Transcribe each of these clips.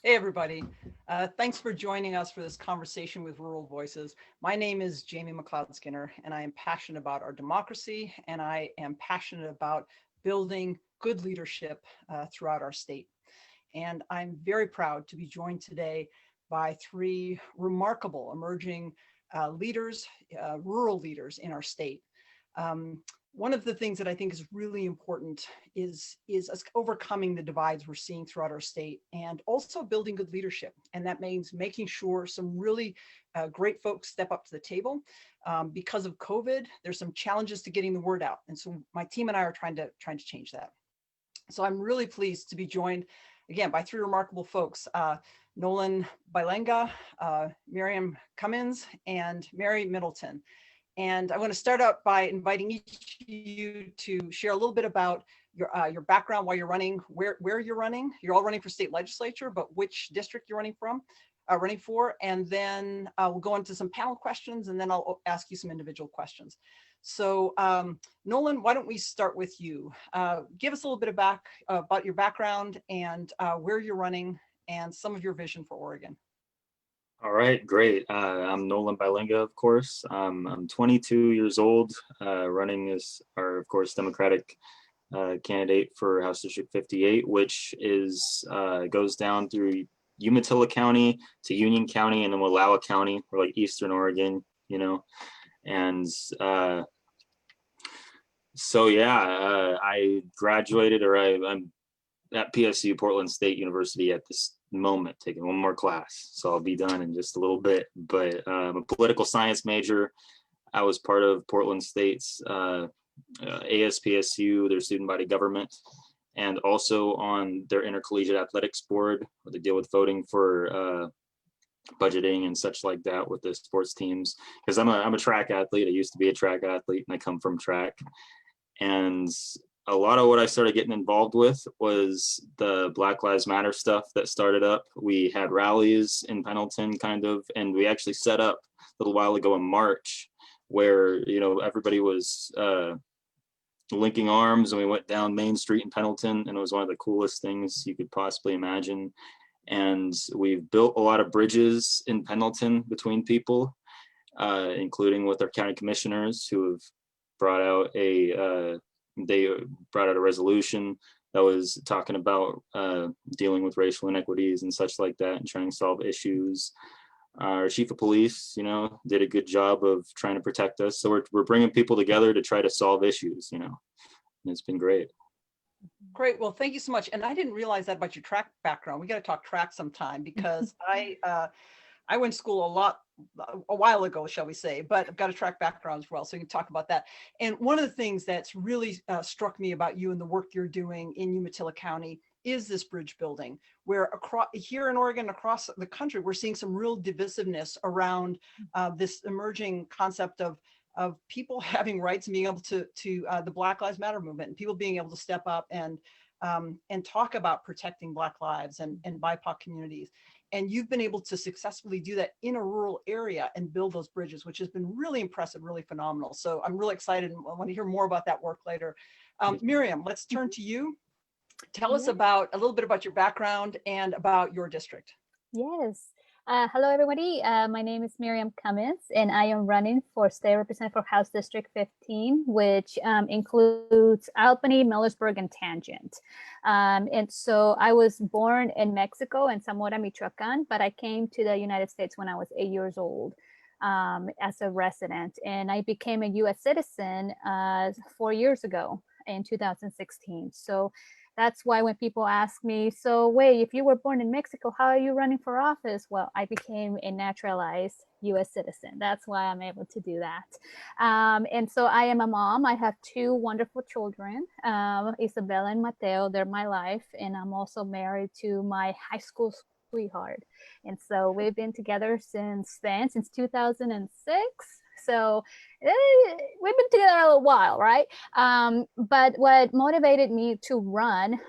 Hey, everybody. Thanks for joining us for this conversation with Rural Voices. My name is Jamie McLeod Skinner, and I am passionate about our democracy, and I am passionate about building good leadership throughout our state. And I'm very proud to be joined today by three remarkable emerging leaders, rural leaders in our state. Um, One of the things that I think is really important is us overcoming the divides we're seeing throughout our state and also building good leadership. And that means making sure some really great folks step up to the table. Because of COVID, there's some challenges to getting the word out. And so my team and I are trying to change that. So I'm really pleased to be joined again by three remarkable folks, Nolan Bilenga, Miriam Cummins, and Mary Middleton. And I want to start out by inviting each of you to share a little bit about your background, why you're running, where you're running. You're all running for state legislature, but which district you're running for. And then we'll go into some panel questions, and then I'll ask you some individual questions. So Nolan, why don't we start with you? Give us a little bit about your background and where you're running and some of your vision for Oregon. All right, great. I'm Nolan Bilenga, of course. I'm 22 years old, running as our, of course, Democratic candidate for House District 58, which goes down through Umatilla County to Union County and then Wallowa County, or like Eastern Oregon, And I graduated, I'm at PSU, Portland State University, at this moment, taking one more class, so I'll be done in just a little bit. But I'm a political science major. I was part of Portland State's ASPSU, their student body government, and also on their intercollegiate athletics board, where they deal with voting for budgeting and such like that with the sports teams. Because I'm a track athlete. I used to be a track athlete, and I come from track. And a lot of what I started getting involved with was the Black Lives Matter stuff that started up. We had rallies in Pendleton, and we actually set up a little while ago a march where, everybody was linking arms, and we went down Main Street in Pendleton, and it was one of the coolest things you could possibly imagine. And we've built a lot of bridges in Pendleton between people, including with our county commissioners, who have brought out a resolution that was talking about dealing with racial inequities and such like that, and trying to solve issues. Our chief of police, did a good job of trying to protect us. So we're bringing people together to try to solve issues, and it's been great. Great. Well, thank you so much. And I didn't realize that about your track background. We got to talk track sometime, because I went to school a while ago, shall we say, but I've got a track background as well, so we can talk about that. And one of the things that's really struck me about you and the work you're doing in Umatilla County is this bridge building, where here in Oregon, across the country, we're seeing some real divisiveness around this emerging concept of people having rights and being able to the Black Lives Matter movement, and people being able to step up and talk about protecting Black lives and BIPOC communities. And you've been able to successfully do that in a rural area and build those bridges, which has been really impressive, really phenomenal. So I'm really excited, and I want to hear more about that work later. Miriam, let's turn to you. Tell us about a little bit about your background and about your district. Yes. Hello, everybody. My name is Miriam Cummins, and I am running for State Representative for House District 15, which includes Albany, Millersburg, and Tangent. And so I was born in Mexico, in Zamora, Michoacan, but I came to the United States when I was 8 years old as a resident. And I became a U.S. citizen 4 years ago in 2016. So that's why when people ask me, so wait, if you were born in Mexico, how are you running for office? Well, I became a naturalized U.S. citizen. That's why I'm able to do that. And so I am a mom. I have two wonderful children, Isabella and Mateo. They're my life. And I'm also married to my high school sweetheart. And so we've been together since then, since 2006. So we've been together a little while, right? But what motivated me to run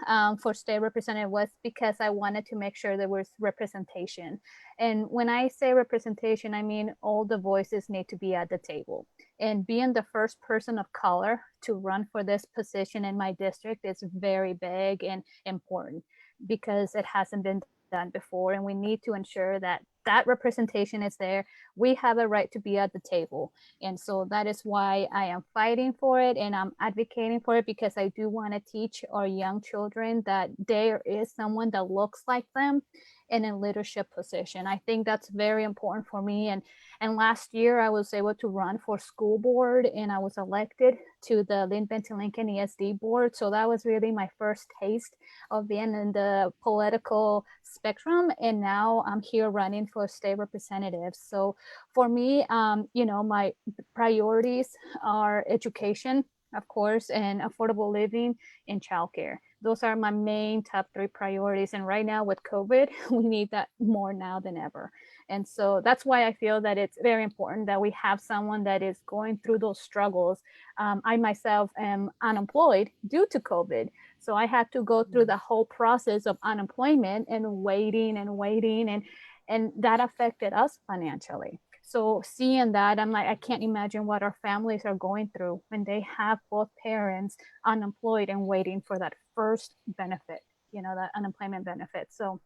for state representative was because I wanted to make sure there was representation. And when I say representation, I mean all the voices need to be at the table. And being the first person of color to run for this position in my district is very big and important, because it hasn't been done before, and we need to ensure that that representation is there. We have a right to be at the table. And so that is why I am fighting for it and I'm advocating for it, because I do want to teach our young children that there is someone that looks like them in a leadership position. I think that's very important for me. And last year I was able to run for school board and I was elected to the Linn-Benton Lincoln ESD board. So that was really my first taste of being in the political spectrum. And now I'm here running for state representative. So for me, my priorities are education, of course, and affordable living and childcare. Those are my main top 3 priorities. And right now with COVID, we need that more now than ever. And so that's why I feel that it's very important that we have someone that is going through those struggles. I myself am unemployed due to COVID. So I had to go through the whole process of unemployment and waiting, and that affected us financially. So seeing that, I'm like, I can't imagine what our families are going through when they have both parents unemployed and waiting for that first benefit, that unemployment benefit. So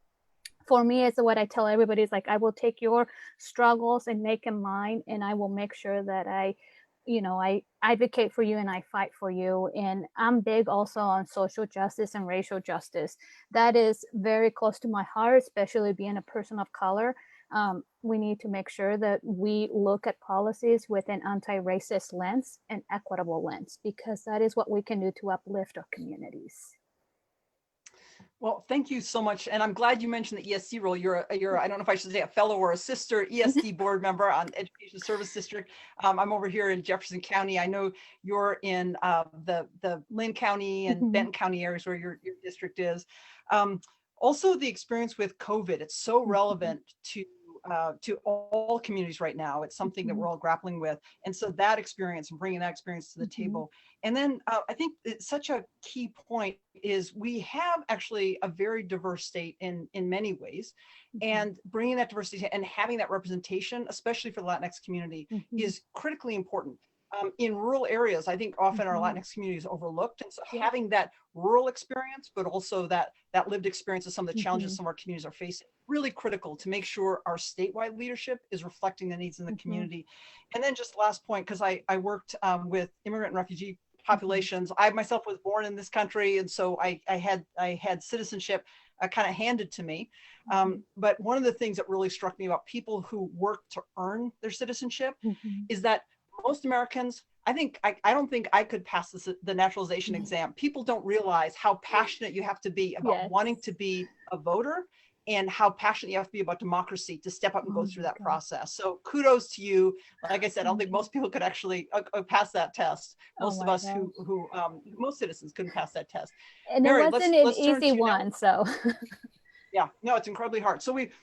for me, it's what I tell everybody is like, I will take your struggles and make them mine, and I will make sure that I advocate for you and I fight for you. And I'm big also on social justice and racial justice. That is very close to my heart, especially being a person of color. We need to make sure that we look at policies with an anti-racist lens and equitable lens, because that is what we can do to uplift our communities. Well, thank you so much. And I'm glad you mentioned the ESD role. You're I don't know if I should say a fellow or a sister ESD board member on Education Service District. I'm over here in Jefferson County. I know you're in the Linn County and Benton County areas where your district is. Also, the experience with COVID, it's so relevant to all communities right now. It's something that we're all grappling with. And so that experience and bringing that experience to the table. And then I think it's such a key point is we have actually a very diverse state in many ways, and bringing that diversity and having that representation, especially for the Latinx community, is critically important. In rural areas, I think often our Latinx community is overlooked. And so having that rural experience, but also that lived experience of some of the challenges some of our communities are facing, really critical to make sure our statewide leadership is reflecting the needs in the community. And then just last point, because I worked with immigrant and refugee populations. I myself was born in this country. And so I had citizenship kind of handed to me. But one of the things that really struck me about people who work to earn their citizenship is that most Americans, I don't think I could pass the naturalization exam. People don't realize how passionate you have to be about wanting to be a voter, and how passionate you have to be about democracy to step up and go through that process. So kudos to you. Like I said, I don't think most people could actually pass that test. Most of us most citizens couldn't pass that test. And Mary, it wasn't an easy one, so. Yeah, no, it's incredibly hard. So we've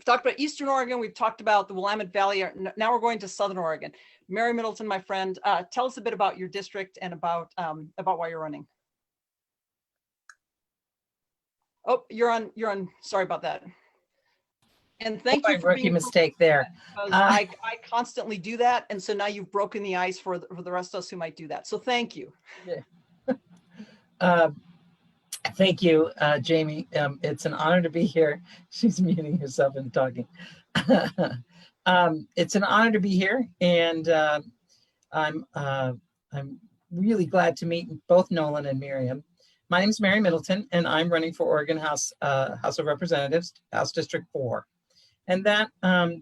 talked about Eastern Oregon. We've talked about the Willamette Valley. Now we're going to Southern Oregon. Mary Middleton, my friend, tell us a bit about your district and about why you're running. Oh, you're on. Sorry about that. And thank you for rookie mistake there. I constantly do that, and so now you've broken the ice for the rest of us who might do that. So thank you. Thank you, Jamie. It's an honor to be here. She's muting herself and talking. It's an honor to be here, and I'm really glad to meet both Nolan and Miriam. My name is Mary Middleton, and I'm running for Oregon House of Representatives, House District 4. And that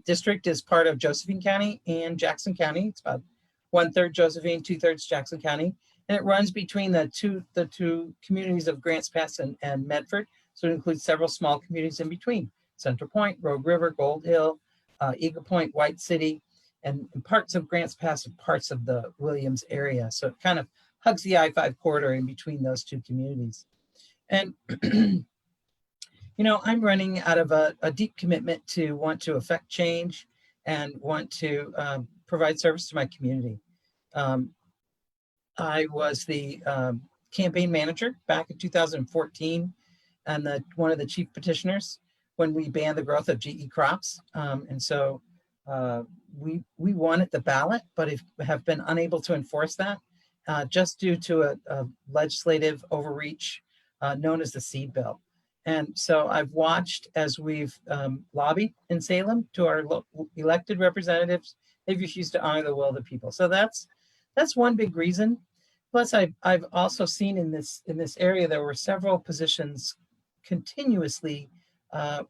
district is part of Josephine County and Jackson County. It's about 1/3 Josephine, 2/3 Jackson County. And it runs between the two communities of Grants Pass and Medford. So it includes several small communities in between: Central Point, Rogue River, Gold Hill, Eagle Point, White City, and parts of Grants Pass and parts of the Williams area. So it kind of hugs the I-5 corridor in between those two communities. And, I'm running out of a deep commitment to want to affect change and want to provide service to my community. I was the campaign manager back in 2014 and one of the chief petitioners when we banned the growth of GE crops. And so we won at the ballot, but have been unable to enforce that just due to a legislative overreach known as the Seed Bill. And so I've watched as we've lobbied in Salem to our elected representatives. They've refused to honor the will of the people. So that's one big reason. Plus, I've also seen in this area there were several positions continuously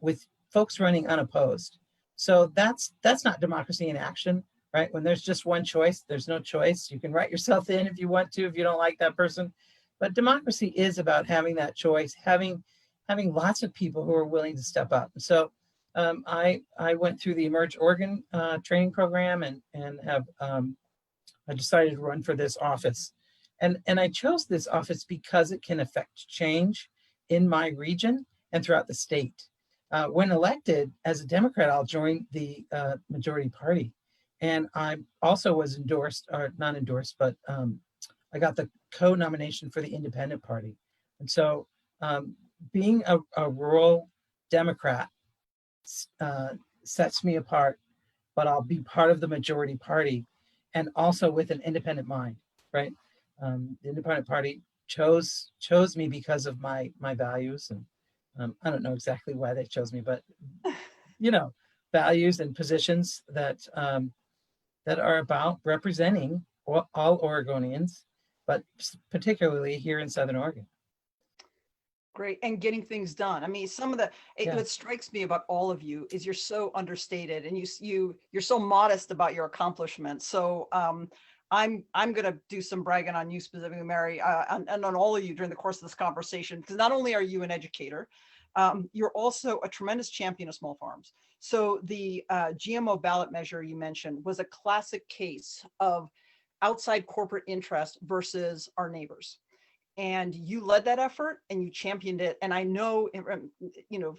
with folks running unopposed. So that's not democracy in action, right? When there's just one choice, there's no choice. You can write yourself in if you want to, if you don't like that person. But democracy is about having that choice, having lots of people who are willing to step up. So I went through the Emerge Oregon training program and have I decided to run for this office. And I chose this office because it can affect change in my region and throughout the state. When elected as a Democrat, I'll join the majority party. And I also was endorsed, or not endorsed, but I got the co-nomination for the Independent Party. And so being a rural Democrat sets me apart, but I'll be part of the majority party and also with an independent mind, right? The Independent Party chose me because of my values, and I don't know exactly why they chose me, but values and positions that are about representing all Oregonians, but particularly here in Southern Oregon. Great. And getting things done. I mean, what strikes me about all of you is you're so understated and you're so modest about your accomplishments. So I'm going to do some bragging on you specifically, Mary, and on all of you during the course of this conversation, because not only are you an educator, you're also a tremendous champion of small farms. So the GMO ballot measure you mentioned was a classic case of outside corporate interest versus our neighbors. And you led that effort and you championed it. And I know,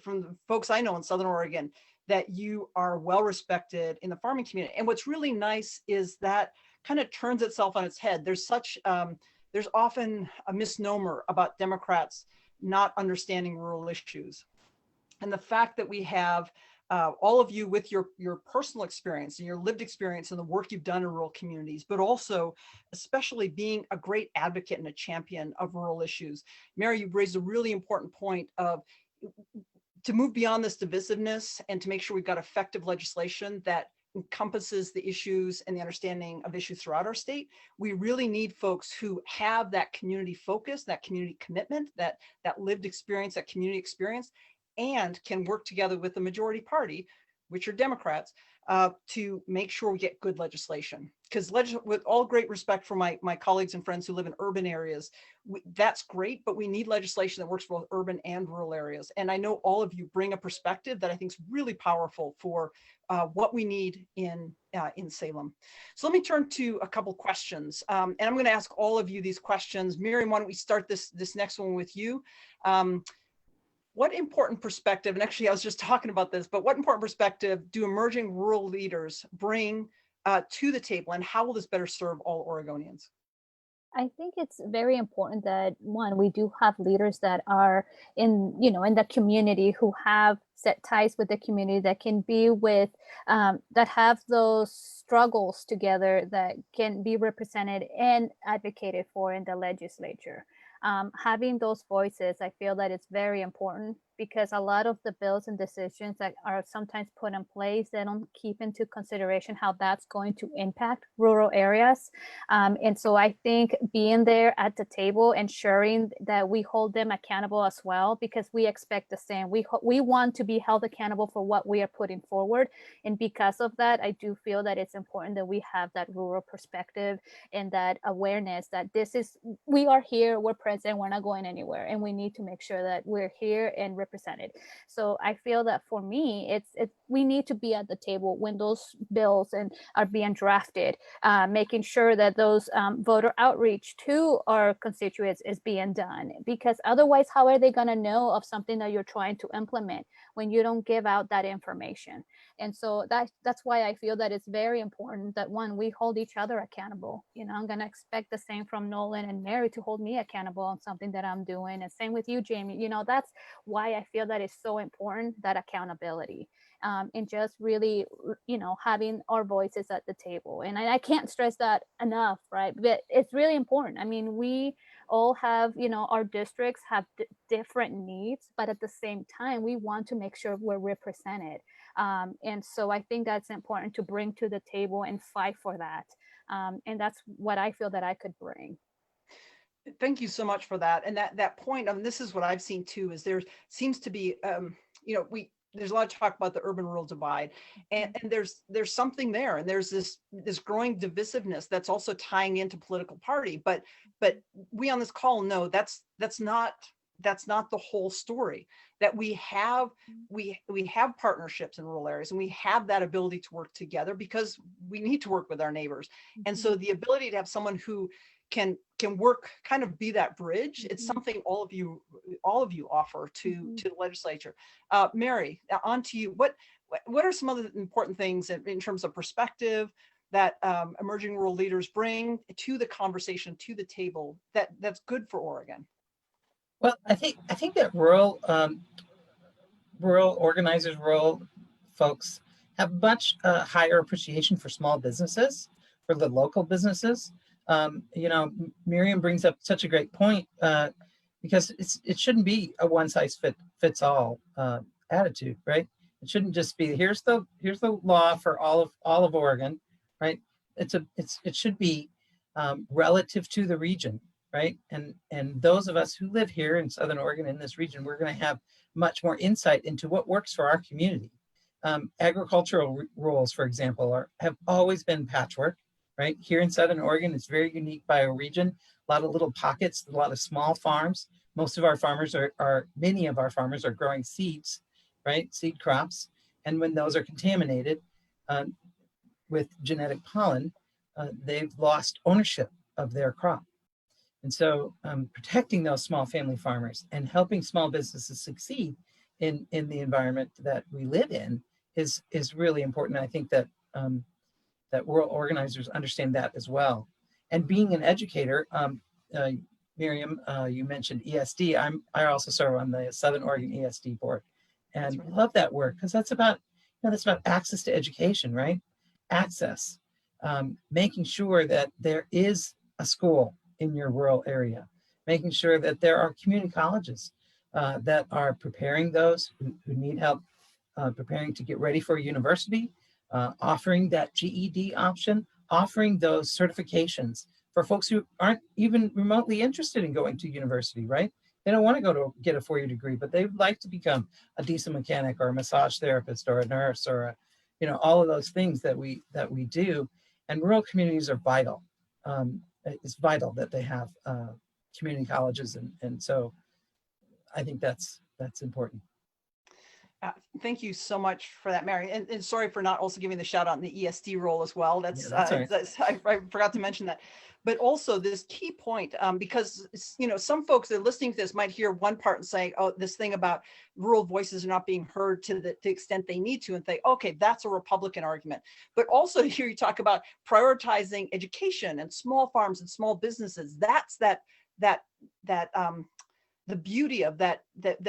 from the folks I know in Southern Oregon, that you are well respected in the farming community. And what's really nice is that kind of turns itself on its head. There's often a misnomer about Democrats not understanding rural issues. And the fact that we have all of you with your personal experience and your lived experience and the work you've done in rural communities, but also especially being a great advocate and a champion of rural issues. Mary, you've raised a really important point of to move beyond this divisiveness and to make sure we've got effective legislation that encompasses the issues and the understanding of issues throughout our state. We really need folks who have that community focus, that community commitment, that lived experience, that community experience, and can work together with the majority party, which are Democrats, to make sure we get good legislation. Because with all great respect for my colleagues and friends who live in urban areas, that's great, but we need legislation that works for both urban and rural areas. And I know all of you bring a perspective that I think is really powerful for what we need in Salem. So let me turn to a couple questions. And I'm going to ask all of you these questions. Miriam, why don't we start this next one with you? What important perspective, and actually I was just talking about this, but what important perspective do emerging rural leaders bring to the table, and how will this better serve all Oregonians? I think it's very important that, one, we do have leaders that are in the community, who have set ties with the community, that can be with, that have those struggles together, that can be represented and advocated for in the legislature. Having those voices, I feel that it's very important, because a lot of the bills and decisions that are sometimes put in place, they don't keep into consideration how that's going to impact rural areas. And so I think being there at the table, ensuring that we hold them accountable as well, because we expect the same. We want to be held accountable for what we are putting forward. And because of that, I do feel that it's important that we have that rural perspective and that awareness that we are here, we're present, we're not going anywhere. And we need to make sure that we're here and represented. So I feel that for me, we need to be at the table when those bills are being drafted, making sure that those voter outreach to our constituents is being done. Because otherwise, how are they going to know of something that you're trying to implement when you don't give out that information? And so that's why I feel that it's very important that, one, we hold each other accountable. I'm going to expect the same from Nolan and Mary to hold me accountable on something that I'm doing. And same with you, Jamie. That's why I feel that it's so important, that accountability. and just really, having our voices at the table. And I can't stress that enough, right? But it's really important. I mean, we all have, our districts have different needs, but at the same time, we want to make sure we're represented. And so I think that's important to bring to the table and fight for that. And that's what I feel that I could bring. Thank you so much for that. And that point, this is what I've seen too, is there seems to be, there's a lot of talk about the urban-rural divide, and there's something there, and there's this growing divisiveness that's also tying into political party. But we on this call know that's not the whole story. That we have partnerships in rural areas, and we have that ability to work together because we need to work with our neighbors. And so the ability to have someone who can work, kind of be that bridge, it's something all of you offer to the legislature. Mary, on to you. What are some other important things in terms of perspective that emerging rural leaders bring to the conversation, to the table, that's good for Oregon? Well, I think that rural organizers, rural folks have much higher appreciation for small businesses, for the local businesses. Miriam brings up such a great point because it shouldn't be a one size fits all attitude, right? It shouldn't just be here's the law for all of Oregon, right? It should be relative to the region, right? And those of us who live here in Southern Oregon, in this region, we're going to have much more insight into what works for our community. Agricultural rules, for example, have always been patchwork. Right here in Southern Oregon, it's very unique by a region. A lot of little pockets, a lot of small farms. Most of our farmers many of our farmers are growing seeds, right? Seed crops. And when those are contaminated with genetic pollen, they've lost ownership of their crop. And so protecting those small family farmers and helping small businesses succeed in the environment that we live in is really important. I think that rural organizers understand that as well. And being an educator, Miriam, you mentioned ESD. I also serve on the Southern Oregon ESD board, and right. love that work because that's about access to education, right? Access, making sure that there is a school in your rural area, making sure that there are community colleges that are preparing those who need help preparing to get ready for a university. Offering that GED option, offering those certifications for folks who aren't even remotely interested in going to university, right? They don't want to go to get a 4-year degree, but they'd like to become a diesel mechanic or a massage therapist or a nurse or all of those things that we do. And rural communities are vital. It's vital that they have community colleges, and so I think that's important. Thank you so much for that, Mary. And sorry for not also giving the shout out in the ESD role as well. That's right. I forgot to mention that. But also this key point, because some folks that are listening to this might hear one part and say, oh, this thing about rural voices are not being heard to the extent they need to, and think, okay, that's a Republican argument. But also here you talk about prioritizing education and small farms and small businesses. That's the beauty of that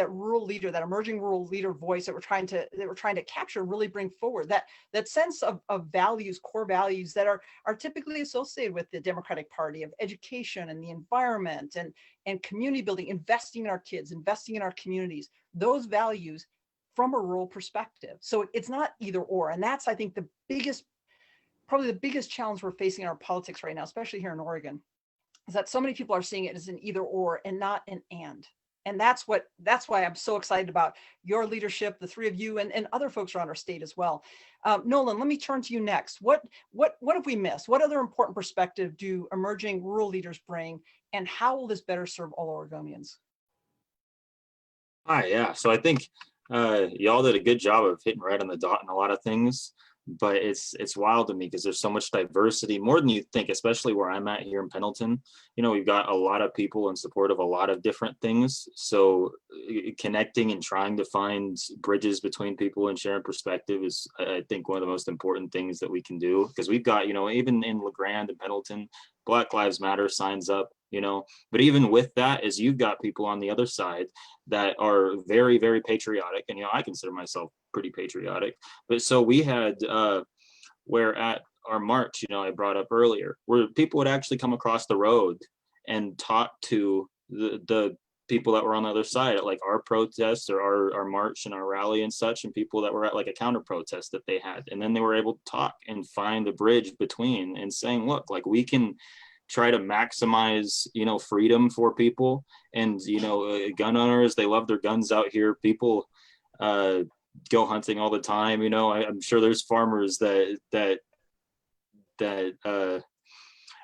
rural leader, that emerging rural leader voice that we're trying to capture, really bring forward that sense of values, core values that are typically associated with the Democratic Party, of education and the environment and community building, investing in our kids, investing in our communities, those values from a rural perspective. So it's not either or. And that's, I think, probably the biggest challenge we're facing in our politics right now, especially here in Oregon, is that so many people are seeing it as an either or and not an and. And that's why I'm so excited about your leadership, the three of you and other folks around our state as well. Nolan, let me turn to you next. What have we missed? What other important perspective do emerging rural leaders bring, and how will this better serve all Oregonians? Hi, yeah. So I think y'all did a good job of hitting right on the dot in a lot of things. But it's wild to me because there's so much diversity, more than you think, especially where I'm at here in Pendleton. We've got a lot of people in support of a lot of different things. So connecting and trying to find bridges between people and sharing perspective is, I think, one of the most important things that we can do, because we've got, even in LeGrand and Pendleton, Black Lives Matter signs up you know. But even with that, is you've got people on the other side that are very, very patriotic, and you know, I consider myself pretty patriotic. But so we had where at our march, you know, I brought up earlier, where people would actually come across the road and talk to the people that were on the other side at like our protest or our march and our rally and such, and people that were at like a counter protest that they had. And then they were able to talk and find a bridge between and saying, look, like we can try to maximize, you know, freedom for people. And, you know, gun owners, they love their guns out here. People go hunting all the time. You know, I'm sure there's farmers that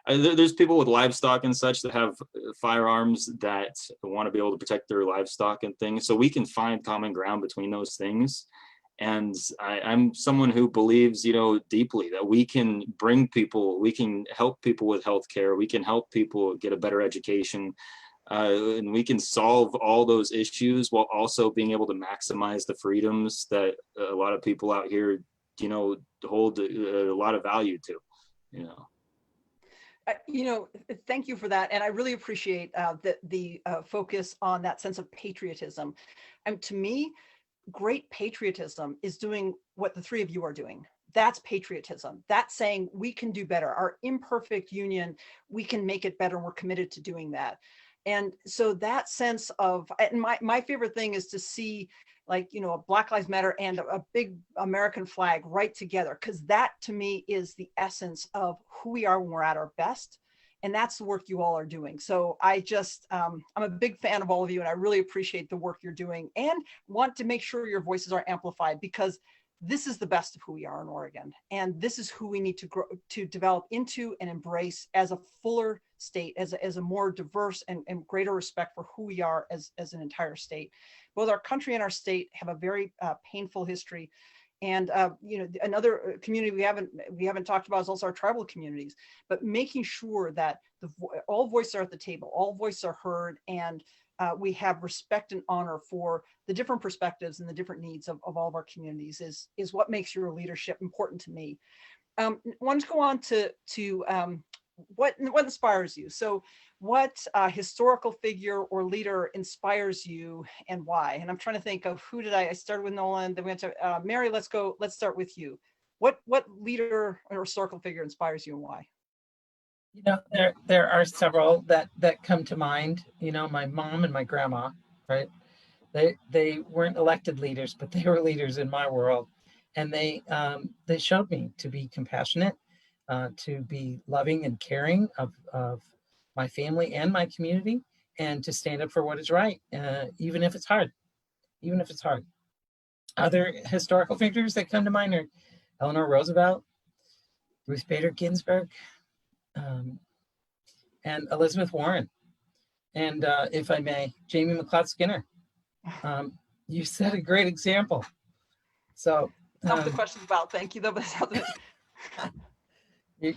there's people with livestock and such that have firearms that want to be able to protect their livestock and things. So we can find common ground between those things. And I'm someone who believes, you know, deeply that we can bring people, we can help people with healthcare, we can help people get a better education, and we can solve all those issues while also being able to maximize the freedoms that a lot of people out here, you know, hold a lot of value to, you know. You know, thank you for that. And I really appreciate the focus on that sense of patriotism. And to me, great patriotism is doing what the three of you are doing. That's patriotism. That's saying we can do better. Our imperfect union, we can make it better. And we're committed to doing that. And so that sense of, and my favorite thing is to see, like, you know, a Black Lives Matter and a big American flag right together, because that to me is the essence of who we are when we're at our best. And that's the work you all are doing. So I just, I'm a big fan of all of you, and I really appreciate the work you're doing and want to make sure your voices are amplified, because this is the best of who we are in Oregon. And this is who we need to grow, to develop into and embrace as a fuller state, as a more diverse and greater respect for who we are as an entire state. Both our country and our state have a very painful history. And you know, another community we haven't talked about is also our tribal communities. But making sure that all voices are at the table, all voices are heard, and we have respect and honor for the different perspectives and the different needs of all of our communities is what makes your leadership important to me. I want to go on to what inspires you. So what historical figure or leader inspires you and why? And I'm trying to think of who did I started with Nolan, then we went to Mary. Let's start with you. What leader or historical figure inspires you and why? You know, there are several that come to mind. You know, my mom and my grandma, right? They weren't elected leaders, but they were leaders in my world, and they showed me to be compassionate, to be loving and caring of my family and my community, and to stand up for what is right, even if it's hard, even if it's hard. Other historical figures that come to mind are Eleanor Roosevelt, Ruth Bader Ginsburg, and Elizabeth Warren. And if I may, Jamie McLeod Skinner. You set a great example. So That's the question's about. Thank you, though.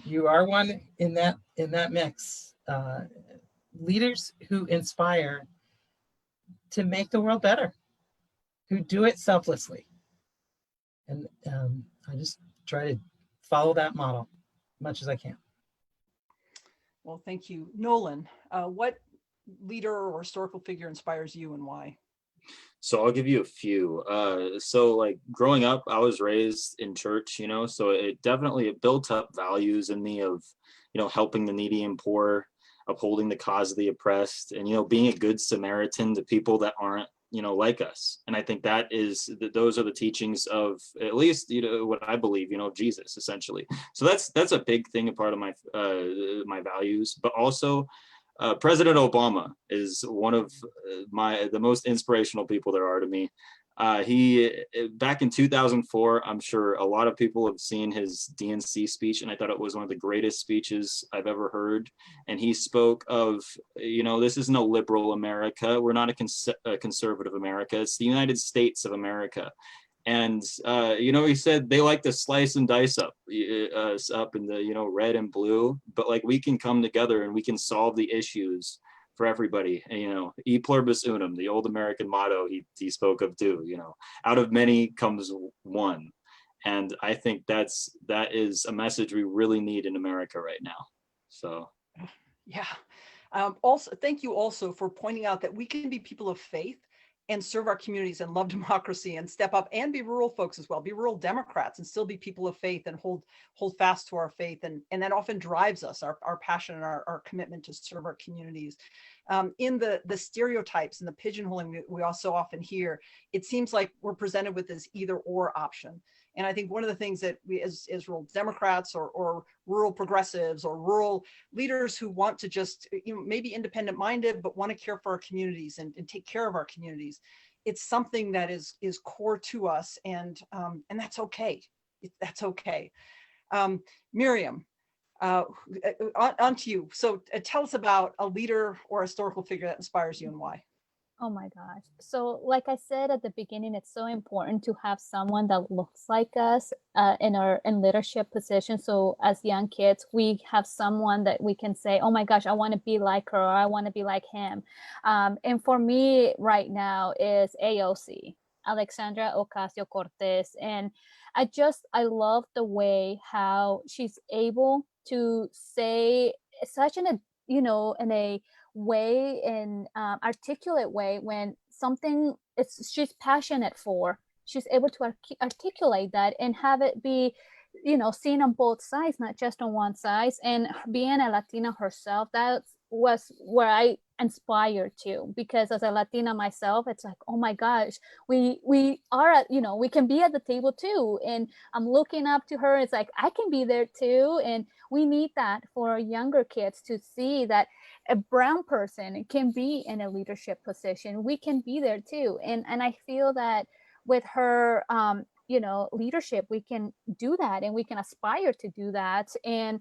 You are one in that mix. Leaders who inspire to make the world better, who do it selflessly. And I just try to follow that model as much as I can. Well, thank you. Nolan, what leader or historical figure inspires you and why? So I'll give you a few. So like growing up, I was raised in church, you know, so it built up values in me of, you know, helping the needy and poor, upholding the cause of the oppressed, and, you know, being a good Samaritan to people that aren't, you know, like us. And I think those are the teachings of, at least, you know, what I believe, you know, Jesus, essentially. So that's a big thing, a part of my my values. But also President Obama is one of the most inspirational people there are to me. He back in 2004, I'm sure a lot of people have seen his DNC speech, and I thought it was one of the greatest speeches I've ever heard. And he spoke of, you know, this isn't a liberal America. We're not a conservative America. It's the United States of America. And, you know, he said they like to slice and dice up in the, you know, red and blue, but like we can come together and we can solve the issues for everybody. And, you know, e pluribus unum, the old American motto he spoke of too, you know, out of many comes one. And I think that is a message we really need in America right now. So. Yeah. Also, thank you also for pointing out that we can be people of faith and serve our communities and love democracy and step up and be rural folks as well, be rural Democrats and still be people of faith and hold fast to our faith. And that often drives us, our passion and our commitment to serve our communities. In the stereotypes and the pigeonholing we also often hear, it seems like we're presented with this either or option. And I think one of the things that we as rural Democrats or rural progressives or rural leaders who want to just, maybe independent minded, but want to care for our communities and take care of our communities, it's something that is core to us. And that's okay. That's okay. Miriam, on to you. So tell us about a leader or historical figure that inspires you and why. Oh my gosh. So like I said at the beginning, it's so important to have someone that looks like us in leadership positions. So as young kids, we have someone that we can say, oh my gosh, I want to be like her, or I want to be like him. And for me right now is AOC, Alexandra Ocasio-Cortez. And I love the way how she's able to say such in a way, in articulate way, when something she's passionate for, she's able to articulate that and have it be seen on both sides, not just on one side. And being a Latina herself, that was where I inspired to, because as a Latina myself, it's like, oh my gosh, we are at, we can be at the table too. And I'm looking up to her. It's like, I can be there too. And we need that for younger kids to see that a brown person can be in a leadership position. We can be there too. And I feel that with her leadership, we can do that, and we can aspire to do that. And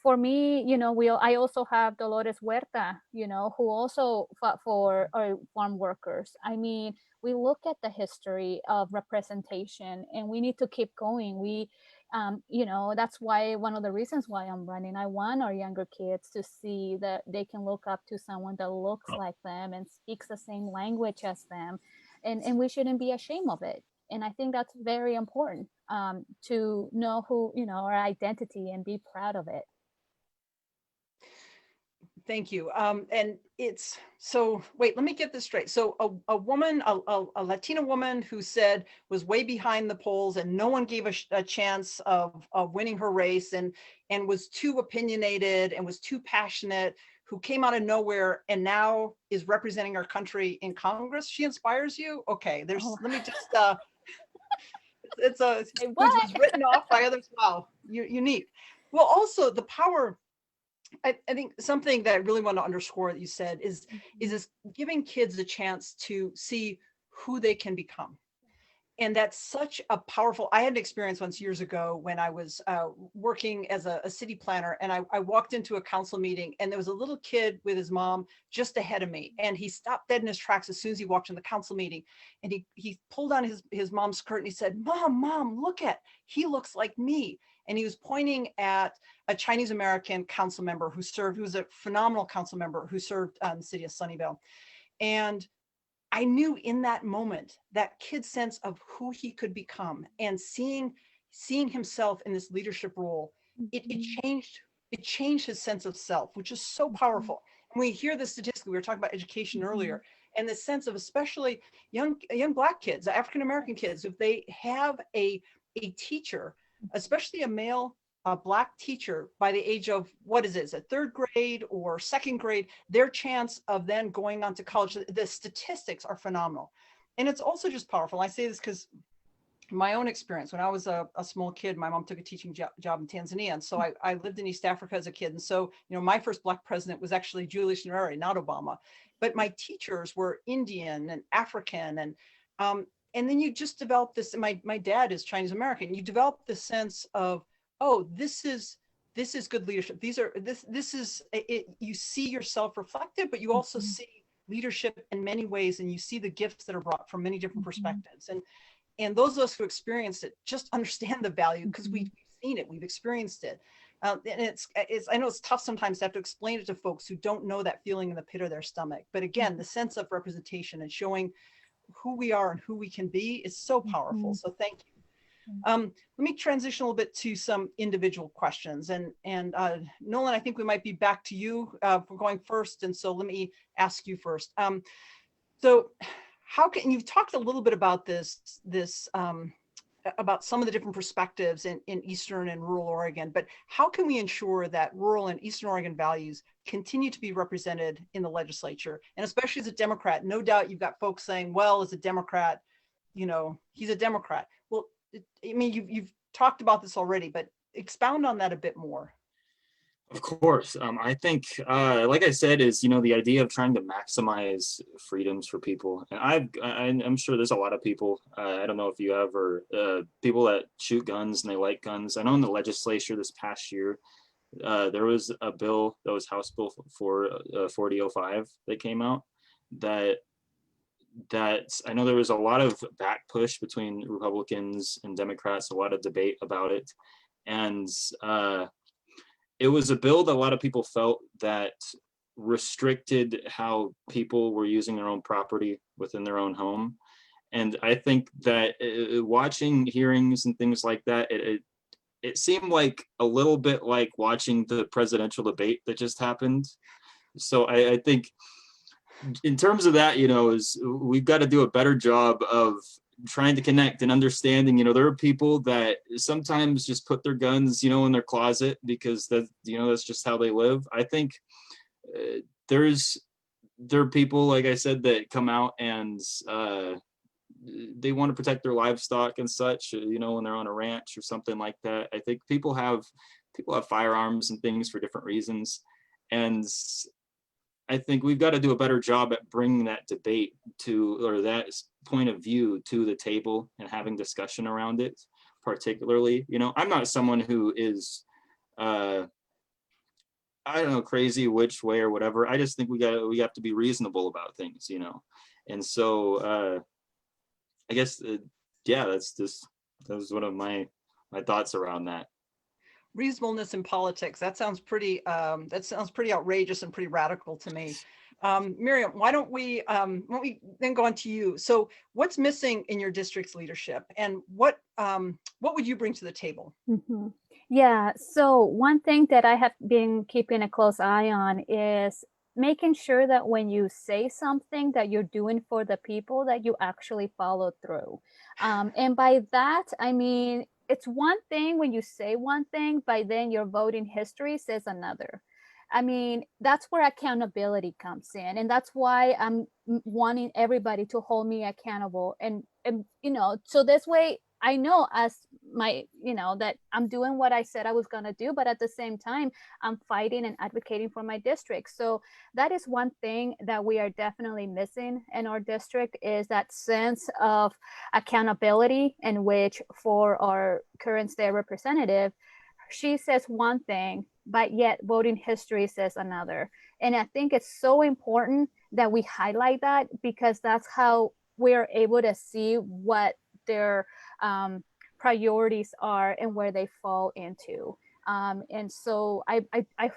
for me, I also have Dolores Huerta, who also fought for our farm workers. I mean, we look at the history of representation, and we need to keep going. We, that's why one of the reasons why I'm running. I want our younger kids to see that they can look up to someone that looks like them and speaks the same language as them, and we shouldn't be ashamed of it. And I think that's very important, to know who, our identity, and be proud of it. Thank you. And it's so, wait, let me get this straight. So a woman, a Latina woman who was way behind the polls and no one gave a chance of winning her race, and was too opinionated and was too passionate, who came out of nowhere and now is representing our country in Congress. She inspires you? Okay, let me just, it was written off by others. Wow, unique. Well, also the power, I think something that I really want to underscore that you said is this giving kids a chance to see who they can become. And that's such a powerful, I had an experience once years ago when I was working as a city planner, and I walked into a council meeting and there was a little kid with his mom just ahead of me. And he stopped dead in his tracks as soon as he walked in the council meeting. And he pulled on his mom's skirt and he said, Mom, look he looks like me. And he was pointing at a Chinese American council member who was a phenomenal council member who served in the city of Sunnyvale. And I knew in that moment, that kid's sense of who he could become and seeing himself in this leadership role, it changed his sense of self, which is so powerful. And we hear this statistically, we were talking about education earlier, and the sense of especially young Black kids, African-American kids, if they have a teacher, especially a male Black teacher by the age of, is it, third grade or second grade, their chance of then going on to college, the statistics are phenomenal. And it's also just powerful. I say this because my own experience, when I was a small kid, my mom took a teaching job in Tanzania. And so I lived in East Africa as a kid. And so, my first Black president was actually Julius Nyerere, not Obama. But my teachers were Indian and African. And then you just develop this, my dad is Chinese American. You develop this sense of, this is good leadership. This is it. You see yourself reflected, but you also see leadership in many ways, and you see the gifts that are brought from many different perspectives. And those of us who experienced it just understand the value because we've seen it, we've experienced it. And it's I know it's tough sometimes to have to explain it to folks who don't know that feeling in the pit of their stomach. But again, the sense of representation and showing who we are and who we can be is so powerful. So thank you. Let me transition a little bit to some individual questions. And Nolan, I think we might be back to you for going first. And so let me ask you first. So how can, you've talked a little bit about this, about some of the different perspectives in Eastern and rural Oregon, but how can we ensure that rural and Eastern Oregon values continue to be represented in the legislature? And especially as a Democrat, no doubt you've got folks saying, well, as a Democrat, you know, he's a Democrat. Well, I mean, you've talked about this already, but expound on that a bit more. Of course. I think, like I said, is, you know, the idea of trying to maximize freedoms for people. And I'm sure there's a lot of people, I don't know if you have, or people that shoot guns and they like guns. I know in the legislature this past year, there was a bill that was House Bill 4005 that came out that I know there was a lot of back push between Republicans and Democrats, a lot of debate about it. And it was a bill that a lot of people felt that restricted how people were using their own property within their own home. And I think that watching hearings and things like that, it seemed like a little bit like watching the presidential debate that just happened. So I think in terms of that, you know, is we've got to do a better job of trying to connect and understanding, you know, there are people that sometimes just put their guns, you know, in their closet because that, you know, that's just how they live. I think there are people, like I said, that come out and they want to protect their livestock and such, you know, when they're on a ranch or something like that. I think people have firearms and things for different reasons. And I think we've got to do a better job at bringing that debate to, or that point of view to the table and having discussion around it, particularly. You know, I'm not someone who is, I don't know, crazy which way or whatever. I just think we have to be reasonable about things, you know? And so I guess, yeah, that was one of my thoughts around that. Reasonableness in politics. That sounds pretty outrageous and pretty radical to me. Miriam, why don't we then go on to you? So what's missing in your district's leadership, and what would you bring to the table? Mm-hmm. Yeah, so one thing that I have been keeping a close eye on is making sure that when you say something that you're doing for the people, that you actually follow through. And by that, I mean, it's one thing when you say one thing, but then your voting history says another. I mean, that's where accountability comes in. And that's why I'm wanting everybody to hold me accountable. And you know, so this way I know as my, you know, that I'm doing what I said I was going to do, but at the same time, I'm fighting and advocating for my district. So that is one thing that we are definitely missing in our district, is that sense of accountability, in which for our current state representative, she says one thing, but yet voting history says another. And I think it's so important that we highlight that, because that's how we're able to see what their priorities are and where they fall into. And so I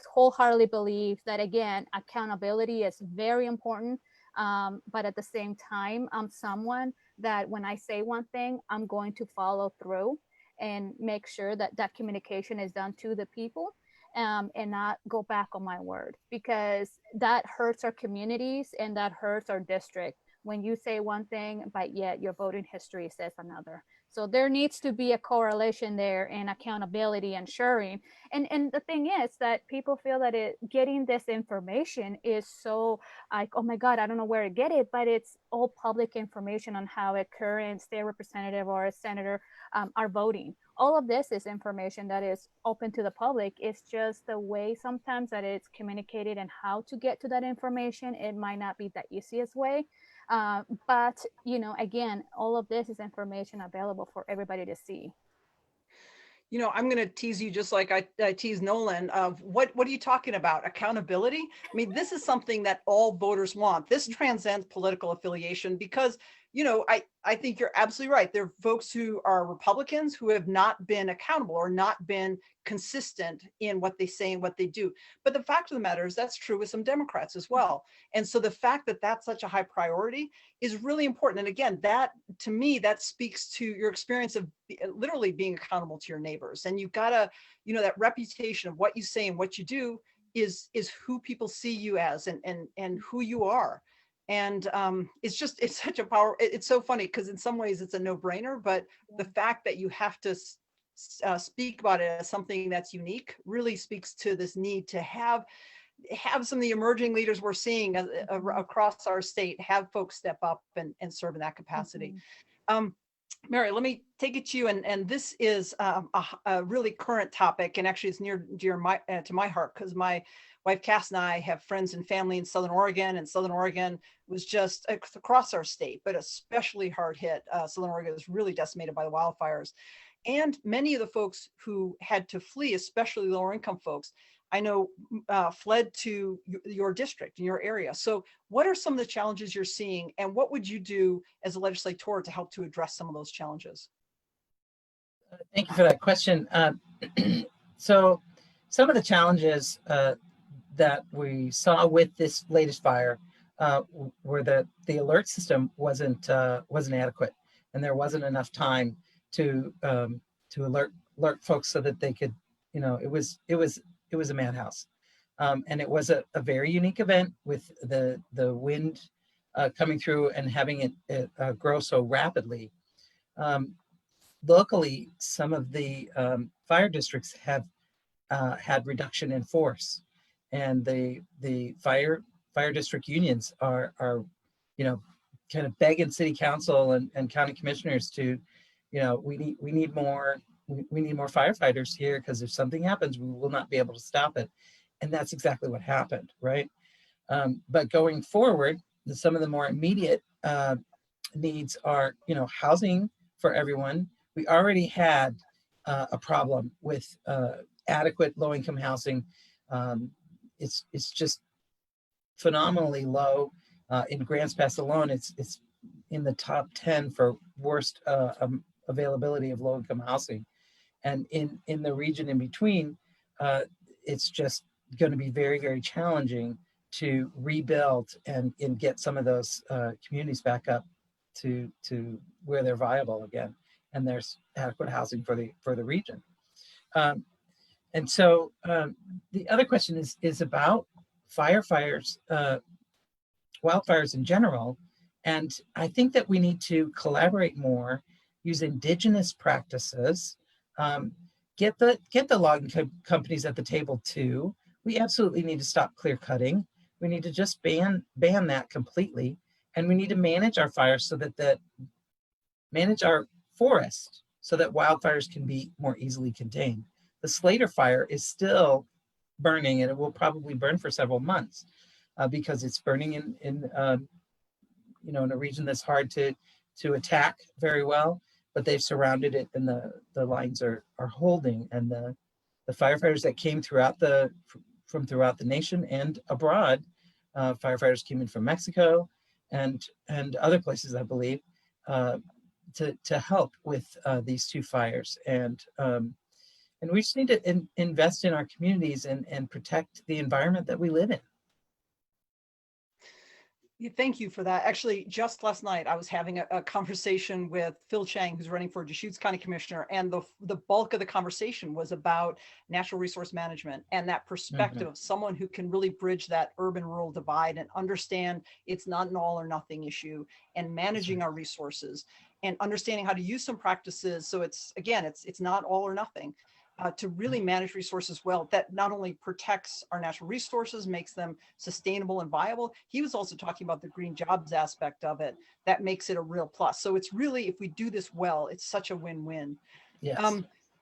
wholeheartedly believe that, again, accountability is very important. But at the same time, I'm someone that when I say one thing, I'm going to follow through and make sure that that communication is done to the people, and not go back on my word, because that hurts our communities and that hurts our district when you say one thing, but yet your voting history says another. So there needs to be a correlation there, and accountability and sharing. And the thing is that people feel that getting this information is so like, oh my God, I don't know where to get it, but it's all public information on how a current state representative or a senator are voting. All of this is information that is open to the public. It's just the way sometimes that it's communicated and how to get to that information. It might not be the easiest way. But, you know, again, all of this is information available for everybody to see. You know, I'm going to tease you just like I tease Nolan of what are you talking about? Accountability? I mean, this is something that all voters want. This transcends political affiliation, because I think you're absolutely right. There are folks who are Republicans who have not been accountable or not been consistent in what they say and what they do. But the fact of the matter is that's true with some Democrats as well. And so the fact that that's such a high priority is really important. And again, that to me, that speaks to your experience of literally being accountable to your neighbors. And you've got to, that reputation of what you say and what you do is who people see you as and who you are. And it's such a power. It's so funny because in some ways it's a no-brainer, but the fact that you have to speak about it as something that's unique really speaks to this need to have some of the emerging leaders we're seeing across our state, have folks step up and serve in that capacity. Mary, let me take it to you. And this is a really current topic, and actually it's near dear to my heart because my wife Cass and I have friends and family in Southern Oregon, and Southern Oregon was just across our state, but especially hard hit. Southern Oregon was really decimated by the wildfires. And many of the folks who had to flee, especially lower income folks, I know fled to your district in your area. So what are some of the challenges you're seeing, and what would you do as a legislator to help to address some of those challenges? Thank you for that question. So some of the challenges that we saw with this latest fire were that the alert system wasn't adequate, and there wasn't enough time to alert folks so that they could, it was a madhouse. And it was a very unique event with the wind coming through and having it grow so rapidly. Locally, some of the fire districts have had reduction in force, and the fire district unions are kind of begging city council and county commissioners to, we need more firefighters here, because if something happens, we will not be able to stop it. And that's exactly what happened, right? But going forward, some of the more immediate needs are, housing for everyone. We already had a problem with adequate low-income housing. It's just phenomenally low. In Grants Pass alone, it's in the top 10 for worst availability of low-income housing. And in the region in between, it's just going to be very, very challenging to rebuild and get some of those communities back up to where they're viable again, and there's adequate housing for the region. And so the other question is about wildfires in general. And I think that we need to collaborate more, use indigenous practices, get the logging companies at the table too. We absolutely need to stop clear cutting. We need to just ban that completely. And we need to manage our fires manage our forest so that wildfires can be more easily contained. The Slater fire is still burning, and it will probably burn for several months because it's burning in a region that's hard to attack very well, but they've surrounded it, and the lines are holding. And the firefighters that came from throughout the nation and abroad, firefighters came in from Mexico and other places, I believe, to help with these two fires. And we just need to invest in our communities and protect the environment that we live in. Thank you for that. Actually, just last night, I was having a conversation with Phil Chang, who's running for Deschutes County Commissioner, and the bulk of the conversation was about natural resource management and that perspective of someone who can really bridge that urban-rural divide and understand it's not an all or nothing issue, and managing our resources and understanding how to use some practices. So it's not all or nothing. To really manage resources well, that not only protects our natural resources, makes them sustainable and viable. He was also talking about the green jobs aspect of it. That makes it a real plus. So it's really, if we do this well, it's such a win-win. Yes.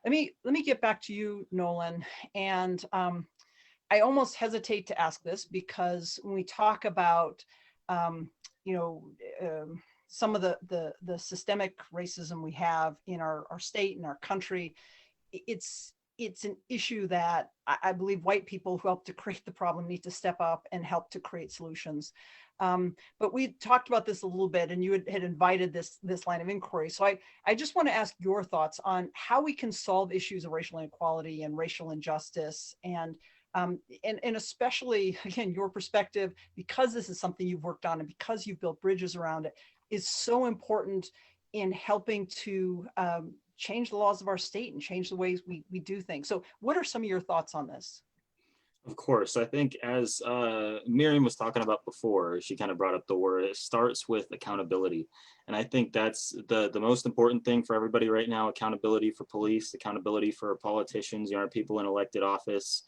Let me get back to you, Nolan. And I almost hesitate to ask this because when we talk about, some of the systemic racism we have in our state and our country, it's it's an issue that I believe white people who help to create the problem need to step up and help to create solutions. But we talked about this a little bit, and you had invited this line of inquiry. So I just want to ask your thoughts on how we can solve issues of racial inequality and racial injustice, and especially, again, your perspective, because this is something you've worked on and because you've built bridges around it, is so important in helping to change the laws of our state and change the ways we do things. So what are some of your thoughts on this? Of course, I think as Miriam was talking about before, she kind of brought up the word, it starts with accountability. And I think that's the most important thing for everybody right now: accountability for police, accountability for politicians, people in elected office.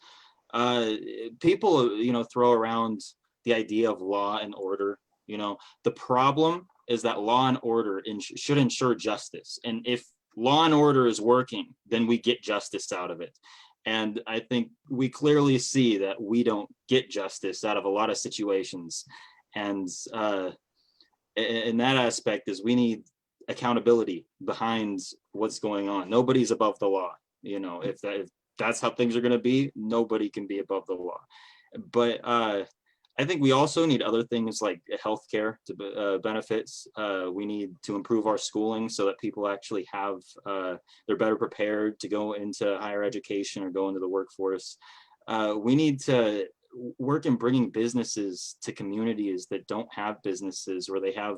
People, throw around the idea of law and order. The problem is that law and order should ensure justice. And if law and order is working, then we get justice out of it. And I think we clearly see that we don't get justice out of a lot of situations. And in that aspect is we need accountability behind what's going on. Nobody's above the law. If that's how things are going to be, nobody can be above the law. But I think we also need other things like healthcare to benefits. We need to improve our schooling so that people actually have, they're better prepared to go into higher education or go into the workforce. We need to work in bringing businesses to communities that don't have businesses, or they have,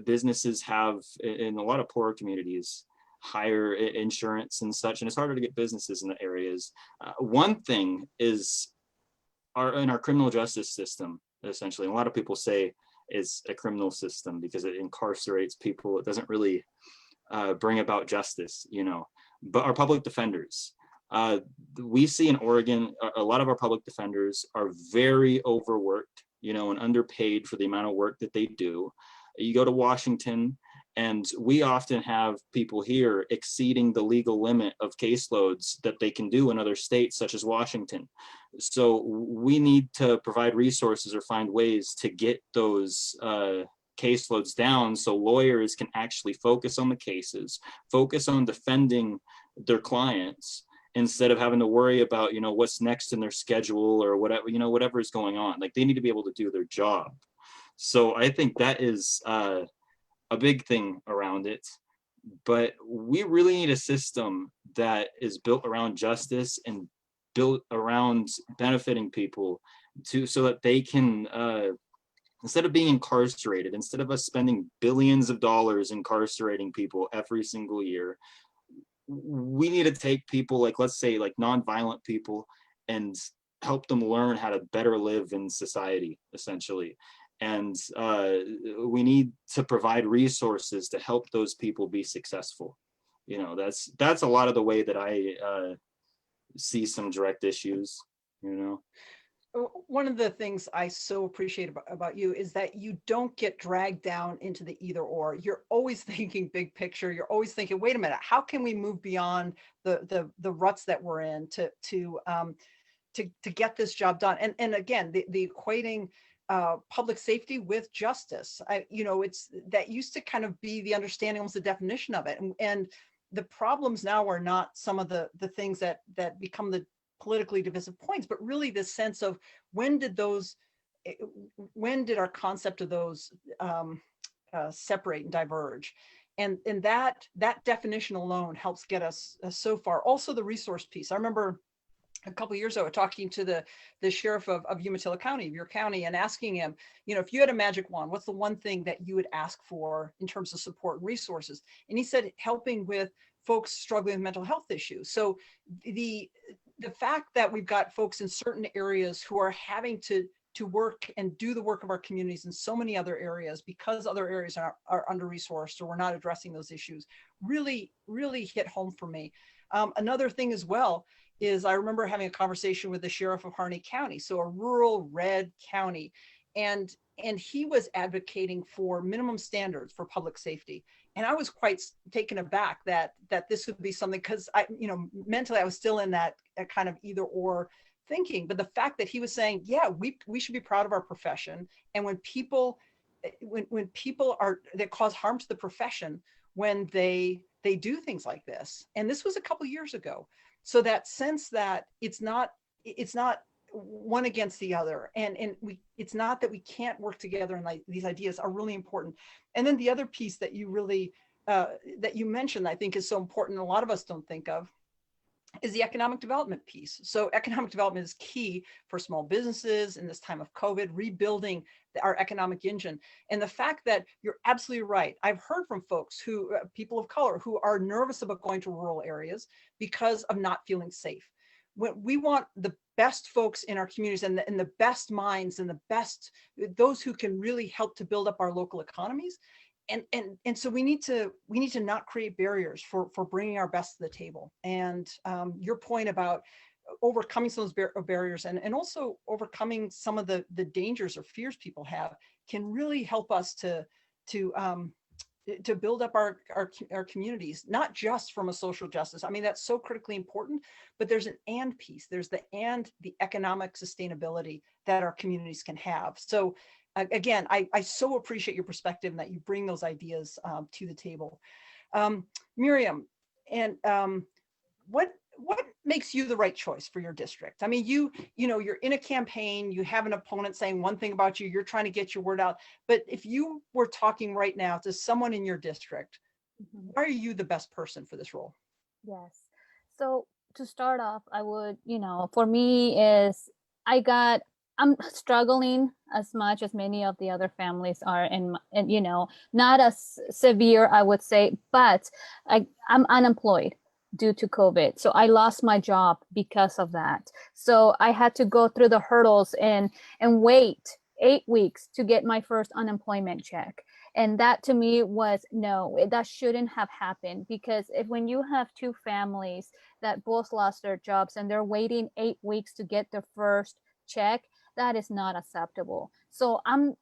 businesses have, in a lot of poorer communities, higher insurance and such, and it's harder to get businesses in the areas. One thing is, in our criminal justice system, essentially, a lot of people say it's a criminal system because it incarcerates people. It doesn't really bring about justice, But our public defenders, we see in Oregon, a lot of our public defenders are very overworked, and underpaid for the amount of work that they do. You go to Washington, and we often have people here exceeding the legal limit of caseloads that they can do in other states, such as Washington. So we need to provide resources or find ways to get those caseloads down so lawyers can actually focus on the cases, focus on defending their clients, instead of having to worry about, what's next in their schedule or whatever, whatever is going on. Like, they need to be able to do their job. So I think that is a big thing around it. But we really need a system that is built around justice and built around benefiting people so that they can, instead of being incarcerated, instead of us spending billions of dollars incarcerating people every single year, we need to take people, like, let's say, like nonviolent people, and help them learn how to better live in society, essentially. And we need to provide resources to help those people be successful. That's a lot of the way that I see some direct issues. One of the things I so appreciate about you is that you don't get dragged down into the either or. You're always thinking big picture. You're always thinking, wait a minute, how can we move beyond the ruts that we're in to get this job done? And again, the equating public safety with justice. It's that used to kind of be the understanding, almost the definition of it. And the problems now are not some of the things that become the politically divisive points, but really the sense of when did our concept of those separate and diverge? And that definition alone helps get us so far. Also the resource piece. I remember a couple of years ago talking to the sheriff of Umatilla County, of your county, and asking him, if you had a magic wand, what's the one thing that you would ask for in terms of support and resources? And he said, helping with folks struggling with mental health issues. So the fact that we've got folks in certain areas who are having to work and do the work of our communities in so many other areas because other areas are under-resourced or we're not addressing those issues really, really hit home for me. Another thing as well is I remember having a conversation with the sheriff of Harney County, so a rural red county, and he was advocating for minimum standards for public safety. And I was quite taken aback that this would be something, because mentally I was still in that kind of either or thinking. But the fact that he was saying, yeah, we should be proud of our profession, and when people are that cause harm to the profession, when they they do things like this. And this was a couple years ago. So that sense that it's not one against the other. And it's not that we can't work together, and like these ideas are really important. And then the other piece that you really, that you mentioned, I think is so important, a lot of us don't think of, is the economic development piece. So economic development is key for small businesses in this time of COVID, rebuilding our economic engine. And the fact that you're absolutely right. I've heard from folks who, people of color, who are nervous about going to rural areas because of not feeling safe. When we want the best folks in our communities and the best minds and the best, those who can really help to build up our local economies. And so we need to not create barriers for bringing our best to the table. And your point about overcoming some of those barriers and also overcoming some of the dangers or fears people have can really help us to build up our communities, not just from a social justice. I mean, that's so critically important, but there's an and piece. There's the economic sustainability that our communities can have. So again, I so appreciate your perspective and that you bring those ideas to the table. Miriam, and what makes you the right choice for your district? I mean, you're in a campaign, you have an opponent saying one thing about you, you're trying to get your word out. But if you were talking right now to someone in your district, why are you the best person for this role? Yes. So to start off, I would, for me is I'm struggling as much as many of the other families are, and not as severe, I would say, but I'm unemployed due to COVID. So I lost my job because of that. So I had to go through the hurdles and wait 8 weeks to get my first unemployment check. And that to me was, no, that shouldn't have happened, because when you have two families that both lost their jobs and they're waiting 8 weeks to get their first check, that is not acceptable. So I'm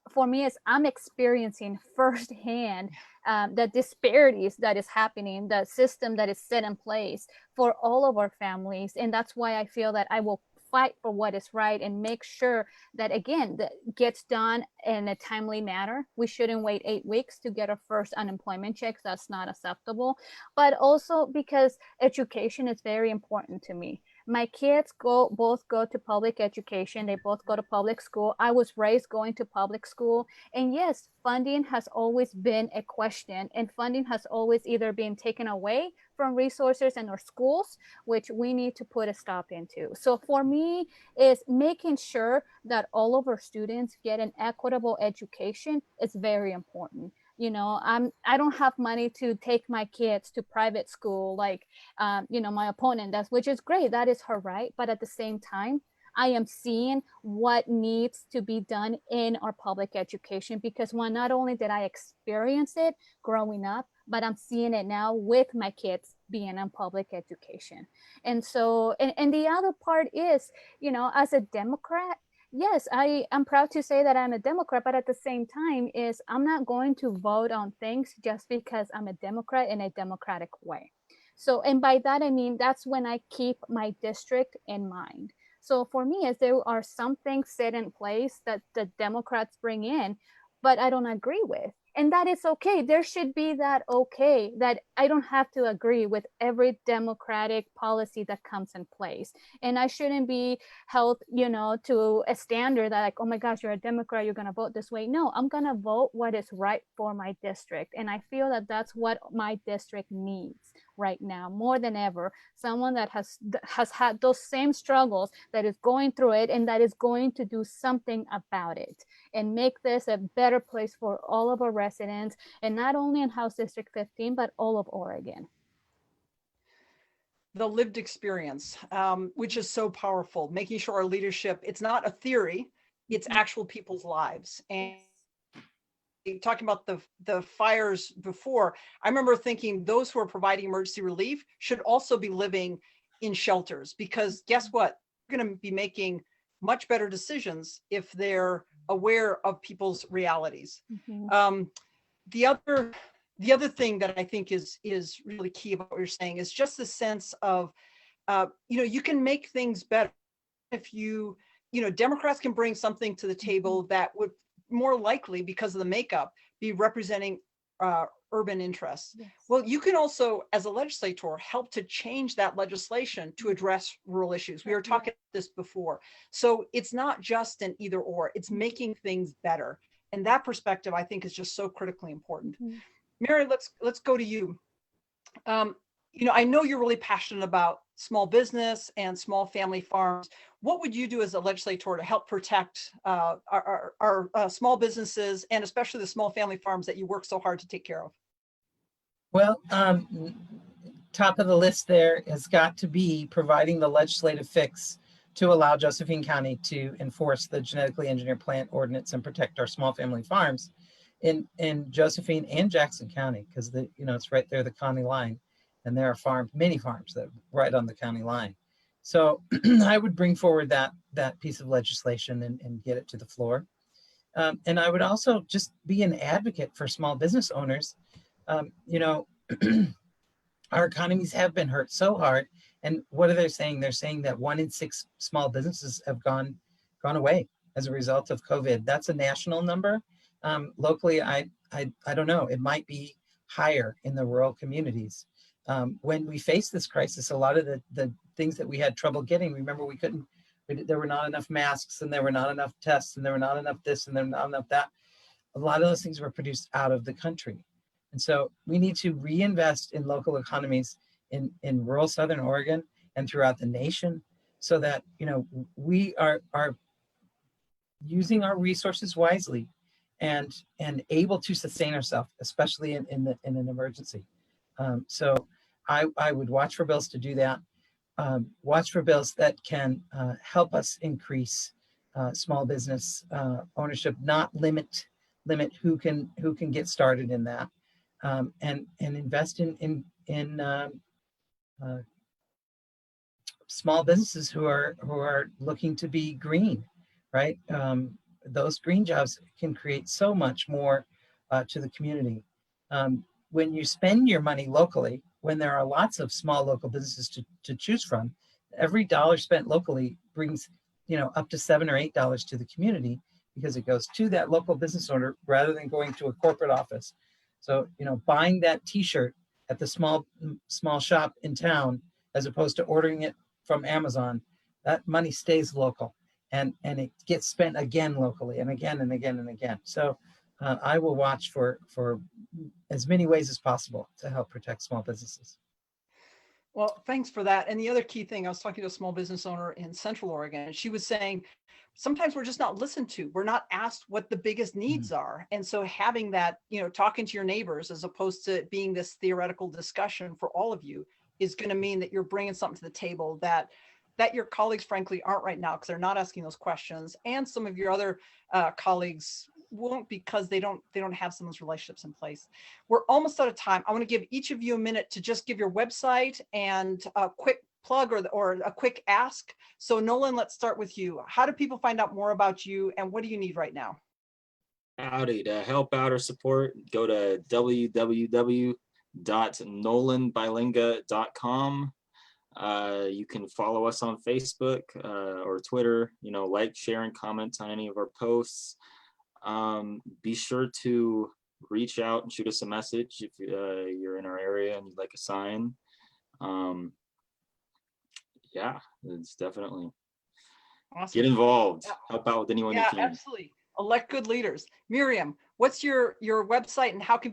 experiencing firsthand the disparities that is happening, the system that is set in place for all of our families. And that's why I feel that I will fight for what is right and make sure that, again, that gets done in a timely manner. We shouldn't wait 8 weeks to get our first unemployment checks. That's not acceptable. But also because education is very important to me. My kids both go to public education. They both go to public school. I was raised going to public school. And yes, funding has always been a question, and funding has always either been taken away from resources in our schools, which we need to put a stop into. So for me, is making sure that all of our students get an equitable education is very important. I don't have money to take my kids to private school like, my opponent does, which is great. That is her right. But at the same time, I am seeing what needs to be done in our public education, because not only did I experience it growing up, but I'm seeing it now with my kids being in public education. And so, and the other part is, as a Democrat, yes, I'm proud to say that I'm a Democrat, but at the same time is I'm not going to vote on things just because I'm a Democrat in a Democratic way. So, and by that, I mean, that's when I keep my district in mind. So for me, as there are some things set in place that the Democrats bring in, but I don't agree with. And that is okay. There should be that okay, that I don't have to agree with every Democratic policy that comes in place. And I shouldn't be held, to a standard that like, oh my gosh, you're a Democrat, you're going to vote this way. No, I'm going to vote what is right for my district. And I feel that that's what my district needs right now more than ever. Someone that has had those same struggles, that is going through it, and that is going to do something about it and make this a better place for all of our residents, and not only in House District 15, but all of Oregon. The lived experience, which is so powerful, making sure our leadership, it's not a theory, it's actual people's lives. And talking about the fires before, I remember thinking those who are providing emergency relief should also be living in shelters, because guess what? They're going to be making much better decisions if they're aware of people's realities. Mm-hmm. The other thing that I think is really key about what you're saying is just the sense of, you can make things better if Democrats can bring something to the table that would more likely, because of the makeup, be representing urban interests. Yes. Well, you can also, as a legislator, help to change that legislation to address rural issues. We were talking about this before. So it's not just an either or, it's making things better. And that perspective, I think, is just so critically important. Mhm. Mary, let's go to you. I know you're really passionate about small business and small family farms. What would you do as a legislator to help protect our small businesses and especially the small family farms that you work so hard to take care of? Well, top of the list there has got to be providing the legislative fix to allow Josephine County to enforce the genetically engineered plant ordinance and protect our small family farms in Josephine and Jackson County, because it's right there, the county line, and there are many farms that are right on the county line. So I would bring forward that piece of legislation and get it to the floor. And I would also just be an advocate for small business owners. Our economies have been hurt so hard. And what are they saying? They're saying that 1 in 6 small businesses have gone away as a result of COVID. That's a national number. Locally, I don't know. It might be higher in the rural communities. When we faced this crisis, a lot of the things that we had trouble getting, remember, there were not enough masks, and there were not enough tests, and there were not enough this, and there were not enough that. A lot of those things were produced out of the country. And so we need to reinvest in local economies in rural Southern Oregon and throughout the nation, so that we are using our resources wisely and able to sustain ourselves, especially in an emergency. So I would watch for bills to do that. Watch for bills that can help us increase small business ownership, not limit who can get started in that, and invest in small businesses who are looking to be green, right? Those green jobs can create so much more to the community. When you spend your money locally, when there are lots of small local businesses to choose from, every dollar spent locally brings up to $7 or $8 to the community, because it goes to that local business owner rather than going to a corporate office. So buying that T-shirt at the small shop in town, as opposed to ordering it from Amazon, that money stays local, and it gets spent again locally, and again and again and again. So I will watch for as many ways as possible to help protect small businesses. Well, thanks for that. And the other key thing, I was talking to a small business owner in Central Oregon, and she was saying, sometimes we're just not listened to. We're not asked what the biggest needs are. And so having that, talking to your neighbors, as opposed to being this theoretical discussion for all of you, is going to mean that you're bringing something to the table that your colleagues, frankly, aren't right now, because they're not asking those questions. And some of your other colleagues won't, because they don't have some of those relationships in place. We're almost out of time. I want to give each of you a minute to just give your website and a quick plug or a quick ask. So Nolan, let's start with you. How do people find out more about you, and what do you need right now? Howdy. To help out or support, go to www.nolanbilinga.com. You can follow us on Facebook or Twitter, like, share, and comment on any of our posts. Be sure to reach out and shoot us a message if you're in our area and you'd like a sign. Yeah, it's definitely Awesome. get involved. Yeah. Help out with anyone you Yeah, can. absolutely. Elect good leaders. Miriam, what's your website, and how do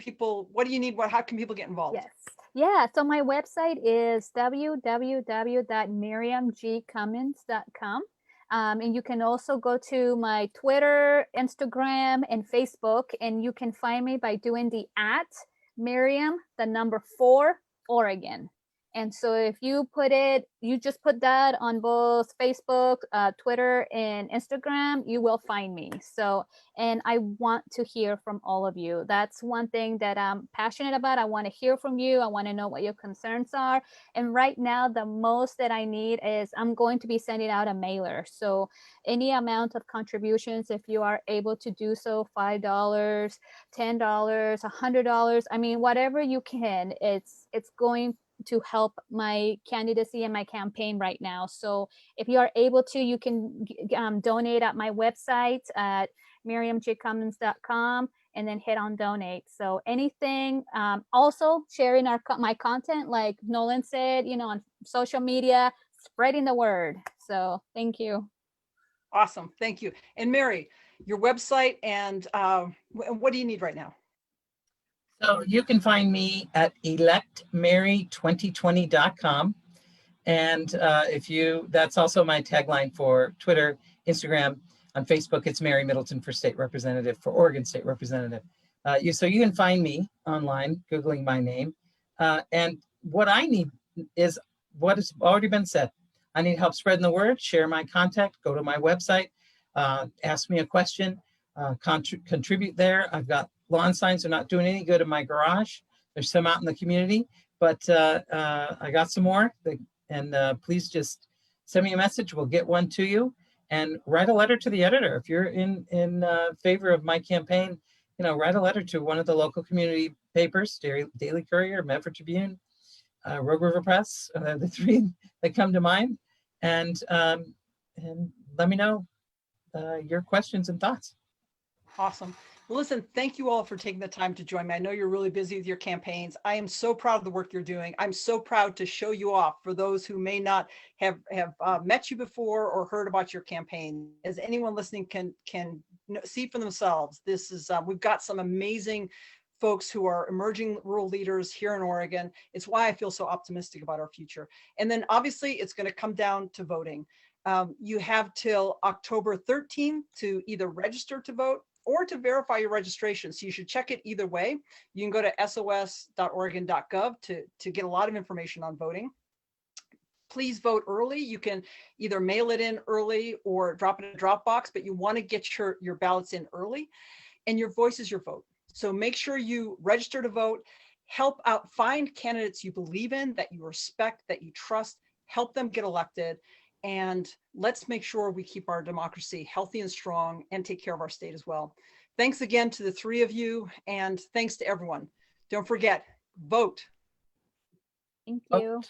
you need? How can people get involved? Yes. Yeah. So my website is www.miriamgcummins.com. And you can also go to my Twitter, Instagram, and Facebook, and you can find me by doing the @Miriam4 Oregon. And so if you just put that on both Facebook, Twitter, and Instagram, you will find me. So, and I want to hear from all of you. That's one thing that I'm passionate about. I want to hear from you. I want to know what your concerns are. And right now, the most that I need is I'm going to be sending out a mailer. So any amount of contributions, if you are able to do so, $5, $10, $100, I mean, whatever you can, it's going to help my candidacy and my campaign right now. So if you are able to, you can donate at my website at miriamjcummins.com, and then hit on donate. So anything, also sharing my content, like Nolan said, on social media, spreading the word. So thank you. Awesome. Thank you. And Mary, your website and what do you need right now? So you can find me at electmary2020.com. And that's also my tagline for Twitter, Instagram. On Facebook, it's Mary Middleton for State Representative, for Oregon State Representative. So you can find me online, Googling my name. And what I need is what has already been said. I need help spreading the word, share my contact, go to my website, ask me a question, contribute there. I've got lawn signs. They're not doing any good in my garage. There's some out in the community, but I got some more. And please just send me a message. We'll get one to you, and write a letter to the editor. If you're in favor of my campaign, write a letter to one of the local community papers, Daily Courier, Medford Tribune, Rogue River Press, the three that come to mind, and let me know your questions and thoughts. Awesome. Well, listen, thank you all for taking the time to join me. I know you're really busy with your campaigns. I am so proud of the work you're doing. I'm so proud to show you off for those who may not have met you before or heard about your campaign. As anyone listening can see for themselves, this is we've got some amazing folks who are emerging rural leaders here in Oregon. It's why I feel so optimistic about our future. And then obviously it's going to come down to voting. You have till October 13th to either register to vote or to verify your registration. So you should check it either way. You can go to sos.oregon.gov to get a lot of information on voting. Please vote early. You can either mail it in early or drop it in a Dropbox, but you want to get your ballots in early, and your voice is your vote. So make sure you register to vote, help out, find candidates you believe in, that you respect, that you trust, help them get elected. And let's make sure we keep our democracy healthy and strong and take care of our state as well. Thanks again to the three of you, and thanks to everyone. Don't forget, vote. Thank you.